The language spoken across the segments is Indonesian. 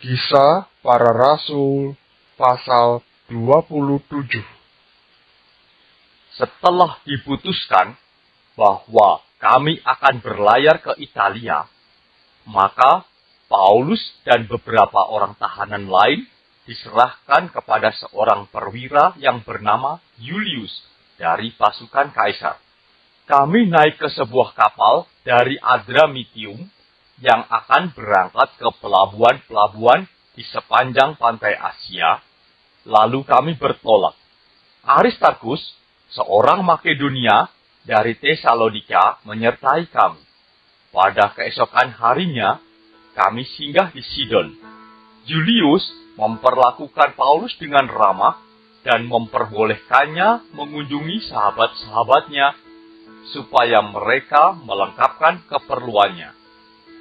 Kisah Para Rasul pasal 27. Setelah diputuskan bahwa kami akan berlayar ke Italia, maka Paulus dan beberapa orang tahanan lain diserahkan kepada seorang perwira yang bernama Julius dari pasukan Kaisar. Kami naik ke sebuah kapal dari Adramitium yang akan berangkat ke pelabuhan-pelabuhan di sepanjang pantai Asia, lalu kami bertolak. Aristarkus, seorang Makedonia dari Tesalonika, menyertai kami. Pada keesokan harinya, kami singgah di Sidon. Julius memperlakukan Paulus dengan ramah dan memperbolehkannya mengunjungi sahabat-sahabatnya supaya mereka melengkapkan keperluannya.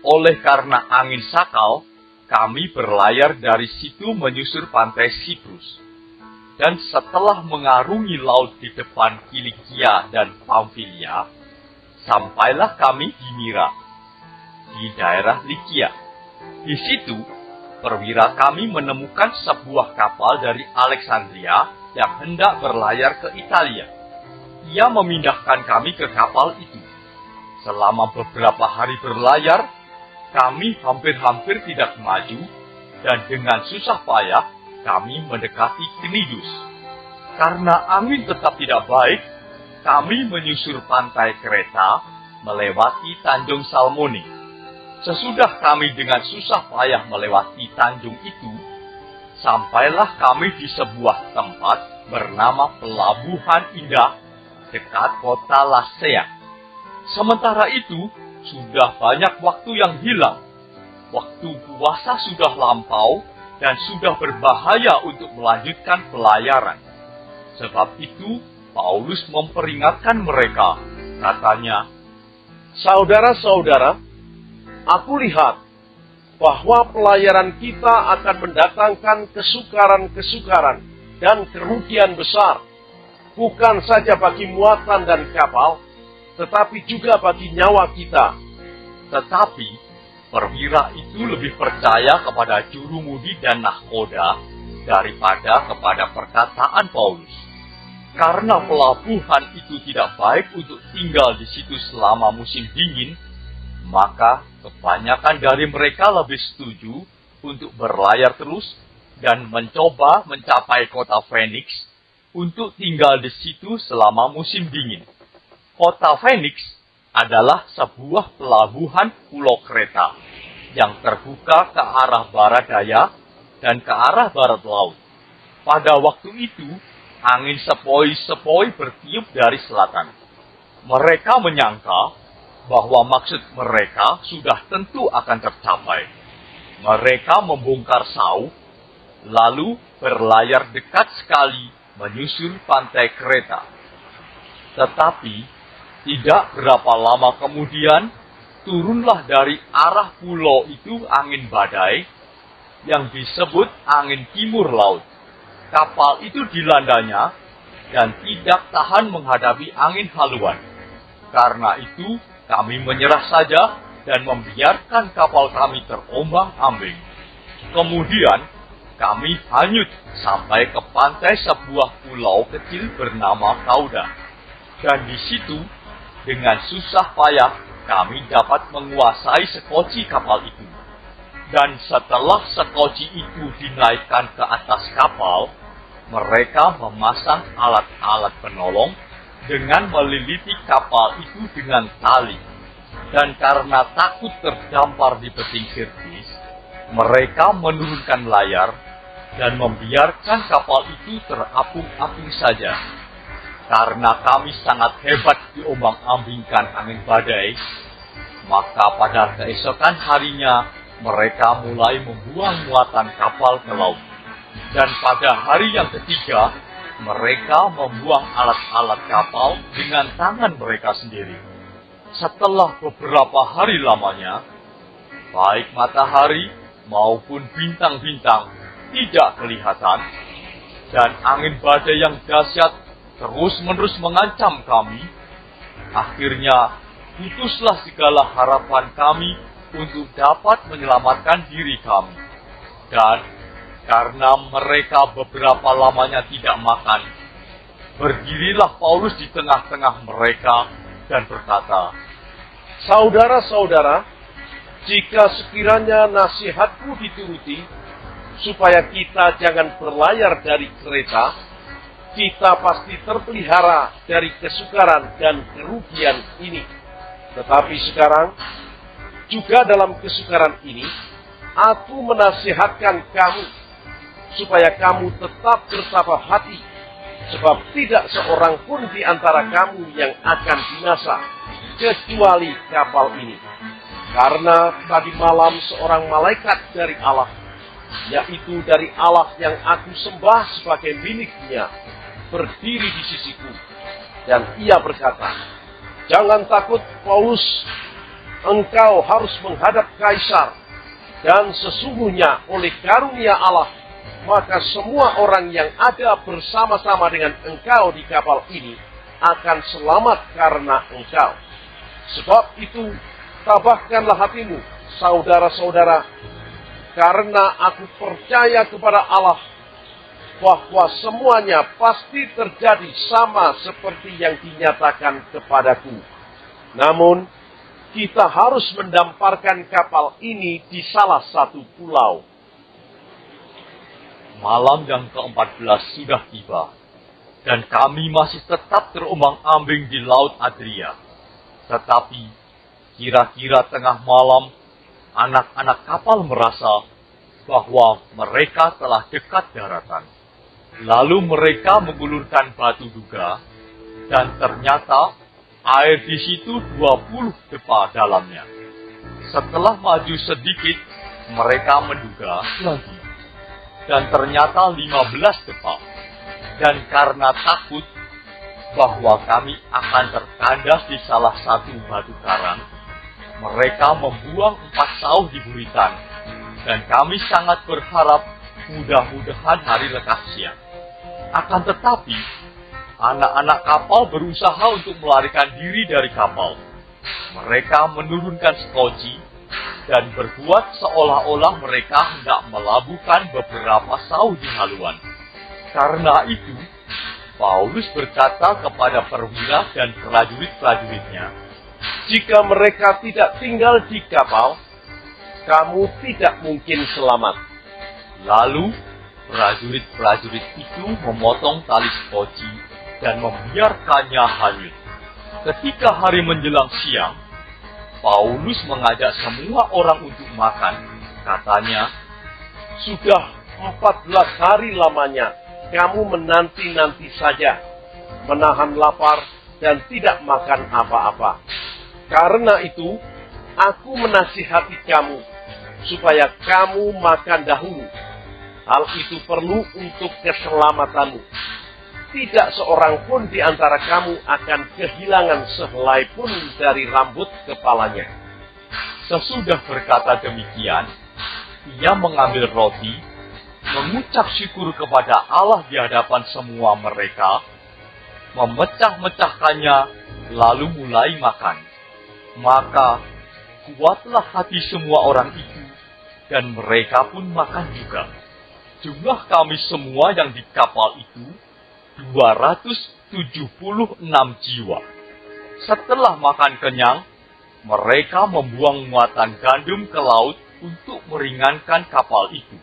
Oleh karena angin sakal, kami berlayar dari situ menyusur pantai Siprus. Dan setelah mengarungi laut di depan Kilikia dan Pamfilia, sampailah kami di Mira, di daerah Likia. Di situ, perwira kami menemukan sebuah kapal dari Alexandria yang hendak berlayar ke Italia. Ia memindahkan kami ke kapal itu. Selama beberapa hari berlayar, kami hampir-hampir tidak maju, dan dengan susah payah kami mendekati Knidus. Karena angin tetap tidak baik, kami menyusur pantai Kreta melewati Tanjung Salmone. Sesudah kami dengan susah payah melewati tanjung itu, sampailah kami di sebuah tempat bernama Pelabuhan Indah dekat kota Lasea. Sementara itu, sudah banyak waktu yang hilang. Waktu puasa sudah lampau dan sudah berbahaya untuk melanjutkan pelayaran. Sebab itu, Paulus memperingatkan mereka. Katanya, "Saudara-saudara, aku lihat bahwa pelayaran kita akan mendatangkan kesukaran-kesukaran dan kerugian besar, bukan saja bagi muatan dan kapal, tetapi juga bagi nyawa kita." Tetapi perwira itu lebih percaya kepada jurumudi dan nahkoda daripada kepada perkataan Paulus. Karena pelabuhan itu tidak baik untuk tinggal di situ selama musim dingin, maka kebanyakan dari mereka lebih setuju untuk berlayar terus dan mencoba mencapai kota Phoenix untuk tinggal di situ selama musim dingin. Kota Phoenix adalah sebuah pelabuhan pulau Kreta yang terbuka ke arah barat daya dan ke arah barat laut. Pada waktu itu, angin sepoi-sepoi bertiup dari selatan. Mereka menyangka bahwa maksud mereka sudah tentu akan tercapai. Mereka membongkar sauh, lalu berlayar dekat sekali menyusur pantai Kreta. Tetapi tidak berapa lama kemudian, turunlah dari arah pulau itu angin badai yang disebut angin timur laut. Kapal itu dilandanya dan tidak tahan menghadapi angin haluan. Karena itu, kami menyerah saja dan membiarkan kapal kami terombang-ambing. Kemudian, kami hanyut sampai ke pantai sebuah pulau kecil bernama Kauda. Dan di situ, dengan susah payah, kami dapat menguasai sekoci kapal itu. Dan setelah sekoci itu dinaikkan ke atas kapal, mereka memasang alat-alat penolong dengan meliliti kapal itu dengan tali. Dan karena takut terdampar di peting Sirtis, mereka menurunkan layar dan membiarkan kapal itu terapung-apung saja. Karena kami sangat hebat diombang-ambingkan angin badai, maka pada keesokan harinya mereka mulai membuang muatan kapal ke laut. Dan pada hari yang ketiga, mereka membuang alat-alat kapal dengan tangan mereka sendiri. Setelah beberapa hari lamanya, baik matahari maupun bintang-bintang tidak kelihatan, dan angin badai yang dahsyat terus-menerus mengancam kami. Akhirnya, putuslah segala harapan kami untuk dapat menyelamatkan diri kami. Dan karena mereka beberapa lamanya tidak makan, berdirilah Paulus di tengah-tengah mereka dan berkata, "Saudara-saudara, jika sekiranya nasihatku dituruti, supaya kita jangan berlayar dari kereta, kita pasti terpelihara dari kesukaran dan kerugian ini. Tetapi sekarang, juga dalam kesukaran ini, aku menasihatkan kamu, supaya kamu tetap bertabah hati, sebab tidak seorang pun di antara kamu yang akan binasa, kecuali kapal ini. Karena tadi malam seorang malaikat dari Allah, yaitu dari Allah yang aku sembah sebagai miliknya, berdiri di sisiku. Dan ia berkata, 'Jangan takut, Paulus, engkau harus menghadap Kaisar. Dan sesungguhnya oleh karunia Allah, maka semua orang yang ada bersama-sama dengan engkau di kapal ini akan selamat karena engkau. Sebab itu, tabahkanlah hatimu, saudara-saudara, karena aku percaya kepada Allah bahwa semuanya pasti terjadi sama seperti yang dinyatakan kepadaku. Namun, kita harus mendamparkan kapal ini di salah satu pulau.' Malam yang ke-14 sudah tiba, dan kami masih tetap terombang-ambing di Laut Adria. Tetapi, kira-kira tengah malam, anak-anak kapal merasa bahwa mereka telah dekat daratan. Lalu mereka mengulurkan batu duga, dan ternyata air di situ 20 depa dalamnya. Setelah maju sedikit, mereka menduga lagi, dan ternyata 15 depa. Dan karena takut bahwa kami akan terkandas di salah satu batu karang, mereka membuang 4 sauh di buritan, dan kami sangat berharap mudah-mudahan hari lekas siang. Akan tetapi, anak-anak kapal berusaha untuk melarikan diri dari kapal. Mereka menurunkan skoci dan berbuat seolah-olah mereka hendak melabuhkan beberapa sauh di haluan. Karena itu, Paulus berkata kepada perwira dan prajurit-prajuritnya, 'Jika mereka tidak tinggal di kapal, kamu tidak mungkin selamat.' Lalu, prajurit-prajurit itu memotong tali skoci dan membiarkannya hanyut. Ketika hari menjelang siang, Paulus mengajak semua orang untuk makan. Katanya, 'Sudah 14 hari lamanya kamu menanti-nanti saja, menahan lapar dan tidak makan apa-apa. Karena itu, aku menasihati kamu, supaya kamu makan dahulu. Hal itu perlu untuk keselamatanmu. Tidak seorang pun di antara kamu akan kehilangan sehelai pun dari rambut kepalanya.' Sesudah berkata demikian, ia mengambil roti, mengucap syukur kepada Allah di hadapan semua mereka, memecah-mecahkannya, lalu mulai makan. Maka kuatlah hati semua orang itu, dan mereka pun makan juga. Jumlah kami semua yang di kapal itu 276 jiwa. Setelah makan kenyang, mereka membuang muatan gandum ke laut untuk meringankan kapal itu.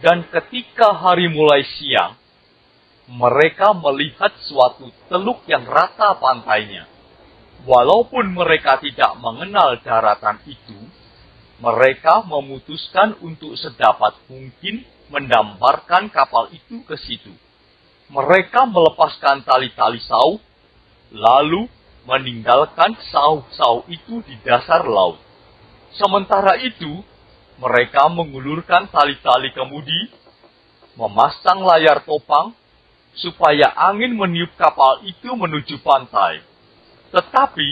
Dan ketika hari mulai siang, mereka melihat suatu teluk yang rata pantainya. Walaupun mereka tidak mengenal daratan itu, mereka memutuskan untuk sedapat mungkin mendamparkan kapal itu ke situ. Mereka melepaskan tali-tali sauh, lalu meninggalkan sauh-sauh itu di dasar laut. Sementara itu, mereka mengulurkan tali-tali kemudi, memasang layar topang, supaya angin meniup kapal itu menuju pantai. Tetapi,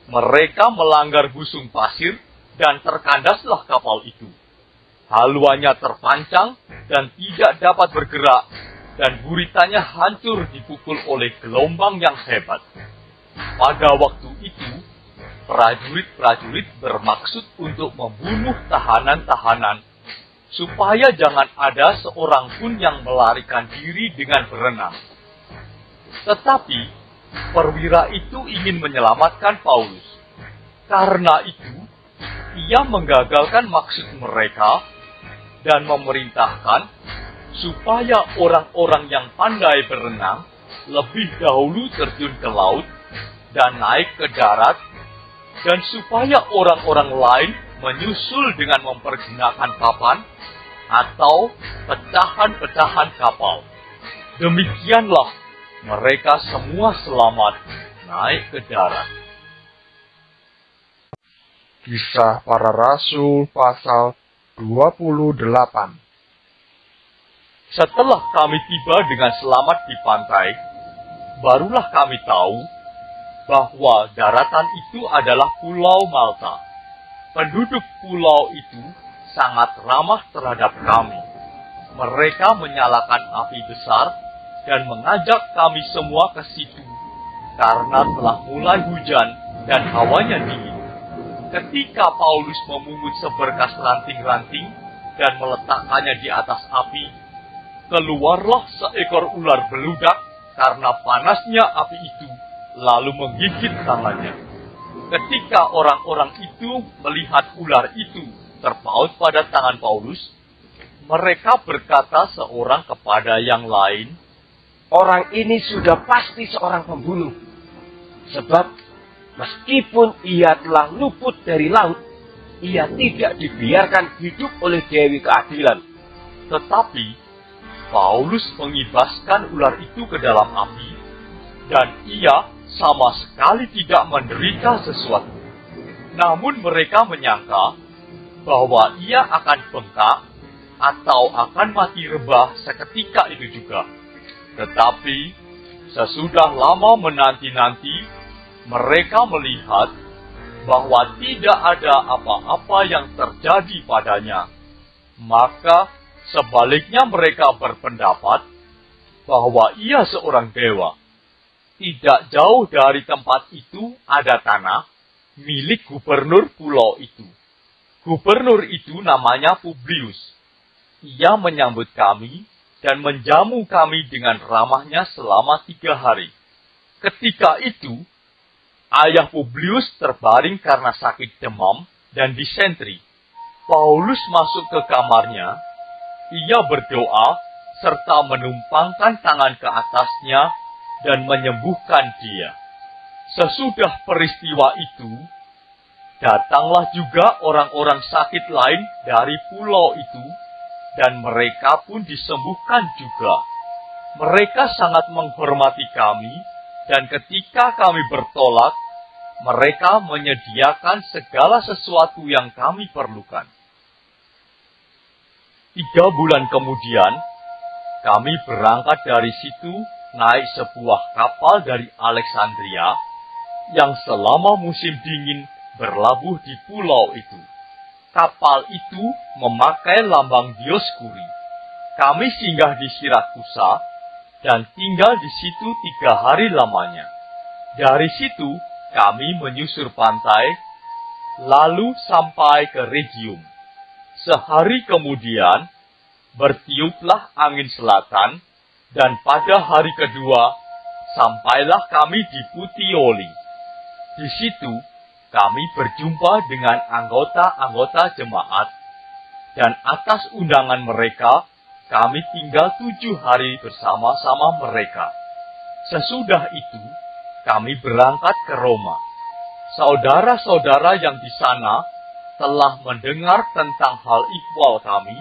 mereka melanggar busung pasir, dan terkandaslah kapal itu. Haluannya terpancang, dan tidak dapat bergerak, dan buritannya hancur dipukul oleh gelombang yang hebat. Pada waktu itu, prajurit-prajurit bermaksud untuk membunuh tahanan-tahanan, supaya jangan ada seorang pun yang melarikan diri dengan berenang. Tetapi perwira itu ingin menyelamatkan Paulus. Karena itu, ia menggagalkan maksud mereka dan memerintahkan supaya orang-orang yang pandai berenang lebih dahulu terjun ke laut dan naik ke darat, dan supaya orang-orang lain menyusul dengan mempergunakan papan atau pecahan-pecahan kapal. Demikianlah mereka semua selamat naik ke darat. Kisah Para Rasul pasal 28. Setelah kami tiba dengan selamat di pantai, barulah kami tahu bahwa daratan itu adalah Pulau Malta. Penduduk pulau itu sangat ramah terhadap kami. Mereka menyalakan api besar dan mengajak kami semua ke situ karena telah mulai hujan dan hawanya dingin. Ketika Paulus memungut seberkas ranting-ranting dan meletakkannya di atas api, keluarlah seekor ular beludak karena panasnya api itu, lalu menggigit tangannya. Ketika orang-orang itu melihat ular itu terpaut pada tangan Paulus, mereka berkata seorang kepada yang lain, Orang ini sudah pasti seorang pembunuh. Sebab meskipun ia telah luput dari laut, ia tidak dibiarkan hidup oleh Dewi Keadilan. Tetapi Paulus mengibaskan ular itu ke dalam api, dan ia sama sekali tidak menderita sesuatu. Namun mereka menyangka bahwa ia akan bengkak atau akan mati rebah seketika itu juga. Tetapi sesudah lama menanti-nanti, mereka melihat bahwa tidak ada apa-apa yang terjadi padanya. Maka sebaliknya mereka berpendapat bahwa ia seorang dewa. Tidak jauh dari tempat itu ada tanah milik gubernur pulau itu. Gubernur itu namanya Publius. Ia menyambut kami dan menjamu kami dengan ramahnya selama 3 hari. Ketika itu, ayah Publius terbaring karena sakit demam dan disentri. Paulus masuk ke kamarnya. Ia berdoa serta menumpangkan tangan ke atasnya dan menyembuhkan dia. Sesudah peristiwa itu, datanglah juga orang-orang sakit lain dari pulau itu, dan mereka pun disembuhkan juga. Mereka sangat menghormati kami, dan ketika kami bertolak, mereka menyediakan segala sesuatu yang kami perlukan. 3 bulan kemudian, kami berangkat dari situ naik sebuah kapal dari Alexandria yang selama musim dingin berlabuh di pulau itu. Kapal itu memakai lambang Dioskuri. Kami singgah di Sirakusa dan tinggal di situ 3 hari lamanya. Dari situ kami menyusur pantai, lalu sampai ke Rhegium. Sehari kemudian, bertiuplah angin selatan, dan pada hari kedua, sampailah kami di Puteoli. Di situ, kami berjumpa dengan anggota-anggota jemaat, dan atas undangan mereka, kami tinggal 7 hari bersama-sama mereka. Sesudah itu, kami berangkat ke Roma. Saudara-saudara yang di sana telah mendengar tentang hal ihwal kami,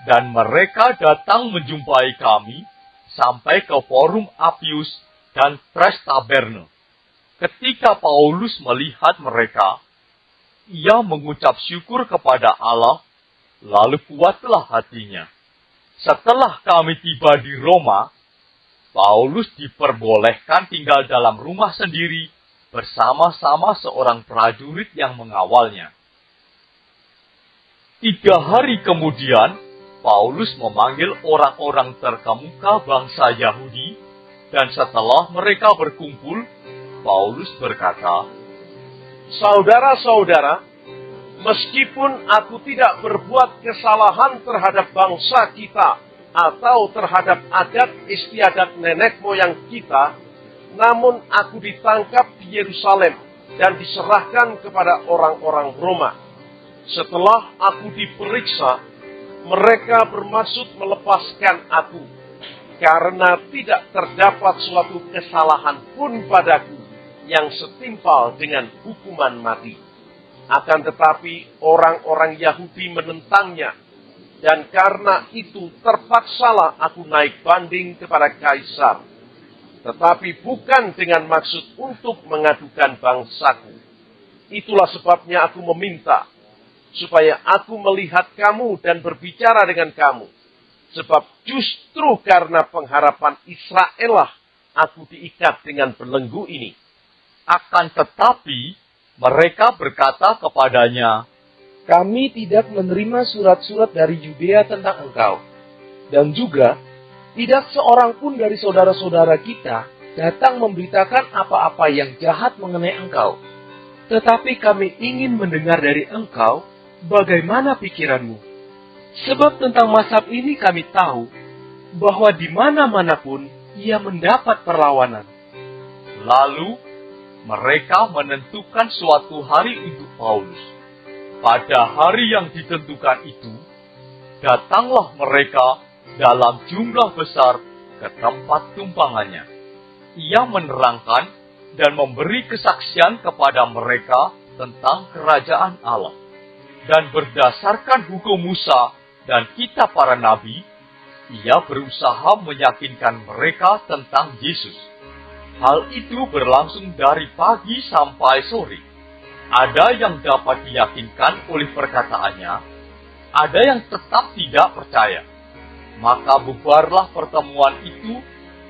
dan mereka datang menjumpai kami sampai ke Forum Appius dan Prestaberne. Ketika Paulus melihat mereka, ia mengucap syukur kepada Allah, lalu kuatlah hatinya. Setelah kami tiba di Roma, Paulus diperbolehkan tinggal dalam rumah sendiri bersama-sama seorang prajurit yang mengawalnya. 3 hari kemudian, Paulus memanggil orang-orang terkemuka bangsa Yahudi, dan setelah mereka berkumpul, Paulus berkata, Saudara-saudara, meskipun aku tidak berbuat kesalahan terhadap bangsa kita atau terhadap adat istiadat nenek moyang kita, namun aku ditangkap di Yerusalem dan diserahkan kepada orang-orang Roma. Setelah aku diperiksa, mereka bermaksud melepaskan aku, karena tidak terdapat suatu kesalahan pun padaku yang setimpal dengan hukuman mati. Akan tetapi orang-orang Yahudi menentangnya, dan karena itu terpaksalah aku naik banding kepada Kaisar. Tetapi bukan dengan maksud untuk mengadukan bangsaku. Itulah sebabnya aku meminta, supaya aku melihat kamu dan berbicara dengan kamu. Sebab justru karena pengharapan Israel lah aku diikat dengan belenggu ini. Akan tetapi, mereka berkata kepadanya, Kami tidak menerima surat-surat dari Yudea tentang engkau. Dan juga, tidak seorang pun dari saudara-saudara kita datang memberitakan apa-apa yang jahat mengenai engkau. Tetapi kami ingin mendengar dari engkau bagaimana pikiranmu. Sebab tentang mazhab ini kami tahu bahwa di mana-mana pun ia mendapat perlawanan. Lalu mereka menentukan suatu hari untuk Paulus. Pada hari yang ditentukan itu, datanglah mereka dalam jumlah besar ke tempat tumpangannya. Ia menerangkan dan memberi kesaksian kepada mereka tentang kerajaan Allah. Dan berdasarkan hukum Musa dan kitab para nabi, ia berusaha meyakinkan mereka tentang Yesus. Hal itu berlangsung dari pagi sampai sore. Ada yang dapat diyakinkan oleh perkataannya, ada yang tetap tidak percaya. Maka bubarlah pertemuan itu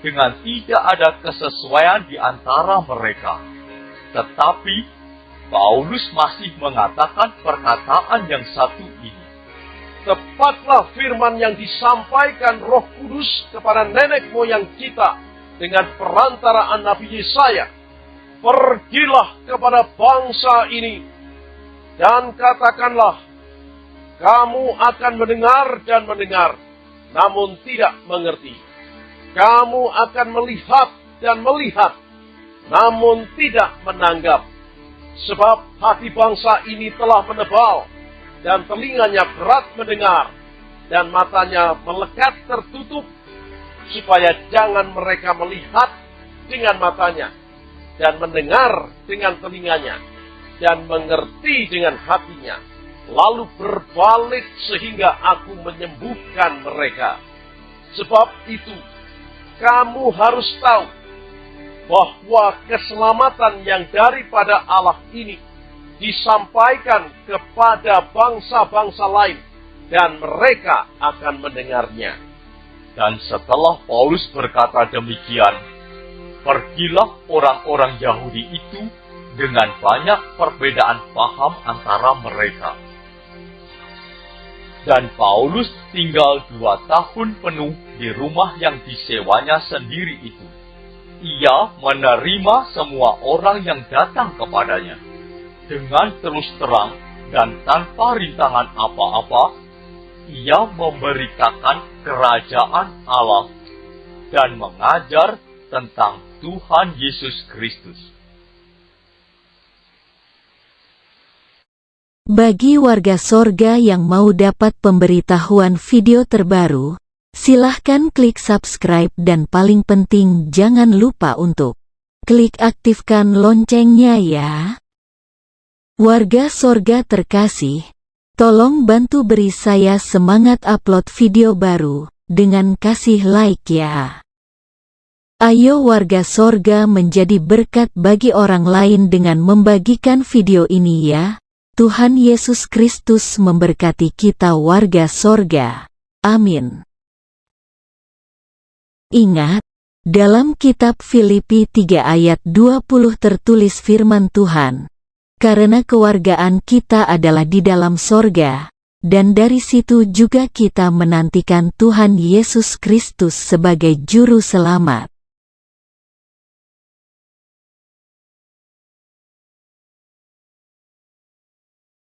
dengan tidak ada kesesuaian di antara mereka. Tetapi Paulus masih mengatakan perkataan yang satu ini. Tepatlah firman yang disampaikan Roh Kudus kepada nenek moyang kita dengan perantaraan Nabi Yesaya. Pergilah kepada bangsa ini dan katakanlah, kamu akan mendengar dan mendengar, namun tidak mengerti. Kamu akan melihat dan melihat, namun tidak menanggap. Sebab hati bangsa ini telah menebal, dan telinganya berat mendengar, dan matanya melekat tertutup, supaya jangan mereka melihat dengan matanya, dan mendengar dengan telinganya, dan mengerti dengan hatinya, lalu berbalik sehingga aku menyembuhkan mereka. Sebab itu, kamu harus tahu bahwa keselamatan yang daripada Allah ini disampaikan kepada bangsa-bangsa lain, dan mereka akan mendengarnya. Dan setelah Paulus berkata demikian, pergilah orang-orang Yahudi itu dengan banyak perbedaan paham antara mereka. Dan Paulus tinggal 2 tahun penuh di rumah yang disewanya sendiri itu. Ia menerima semua orang yang datang kepadanya. Dengan terus terang dan tanpa rintangan apa-apa, ia memberitakan kerajaan Allah dan mengajar tentang Tuhan Yesus Kristus. Bagi warga sorga yang mau dapat pemberitahuan video terbaru, silahkan klik subscribe dan paling penting jangan lupa untuk klik aktifkan loncengnya ya. Warga sorga terkasih, tolong bantu beri saya semangat upload video baru dengan kasih like ya. Ayo warga sorga menjadi berkat bagi orang lain dengan membagikan video ini ya. Tuhan Yesus Kristus memberkati kita warga sorga. Amin. Ingat, dalam kitab Filipi 3 ayat 20 tertulis firman Tuhan, karena kewargaan kita adalah di dalam sorga, dan dari situ juga kita menantikan Tuhan Yesus Kristus sebagai Juru Selamat.